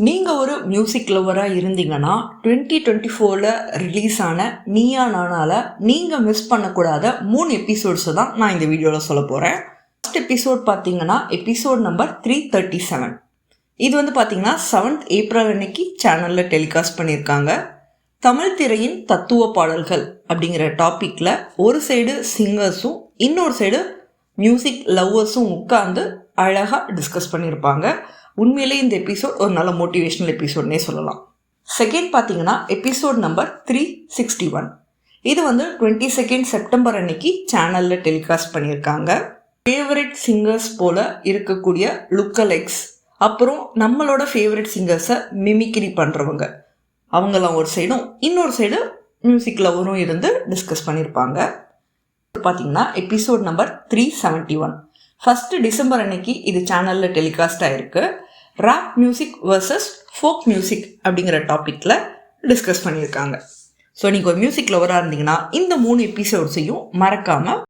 நீங்கள் ஒரு மியூசிக் லவராக இருந்தீங்கன்னா 2024 ரிலீஸ் ஆன நீயா நானால நீங்கள் மிஸ் பண்ணக்கூடாத 3 எபிசோட்ஸை தான் நான் இந்த வீடியோவில் சொல்ல போகிறேன். ஃபர்ஸ்ட் எபிசோட் பார்த்தீங்கன்னா எபிசோட் நம்பர் 337. இது வந்து பார்த்தீங்கன்னா 7th ஏப்ரல் அன்னைக்கு சேனலில் டெலிகாஸ்ட் பண்ணியிருக்காங்க. தமிழ் திரையின் தத்துவ பாடல்கள் அப்படிங்கிற டாப்பிக்கில் ஒரு சைடு சிங்கர்ஸும் இன்னொரு சைடு மியூசிக் லவ்வர்ஸும் உட்காந்து அழகாக டிஸ்கஸ் பண்ணியிருப்பாங்க. உண்மையிலே இந்த எபிசோட் ஒரு நல்ல மோட்டிவேஷனல் எபிசோட்னே சொல்லலாம். செகண்ட் பார்த்தீங்கன்னா எபிசோட் நம்பர் 361. இது வந்து 22 செப்டம்பர் அன்னைக்கு சேனலில் டெலிகாஸ்ட் பண்ணியிருக்காங்க. ஃபேவரட் சிங்கர்ஸ் போல் இருக்கக்கூடிய லுக்கலைக்ஸ், அப்புறம் நம்மளோட ஃபேவரட் சிங்கர்ஸை மிமிக்ரி பண்ணுறவங்க, அவங்களாம் ஒரு சைடும் இன்னொரு சைடு மியூசிக் லவரும் இருந்து டிஸ்கஸ் பண்ணியிருப்பாங்க. பார்த்தீங்கன்னா எபிசோட் நம்பர் 371 1 டிசம்பர் அன்னைக்கு இது சேனலில் டெலிகாஸ்ட் ஆகிருக்கு. Rap music versus folk music அப்படிங்கிற டாப்பிக்கில் டிஸ்கஸ் பண்ணியிருக்காங்க. ஸோ நீங்கள் ஒரு மியூசிக் லவராக இருந்தீங்கன்னா இந்த 3 எபிசோட்ஸையும் மறக்காமல்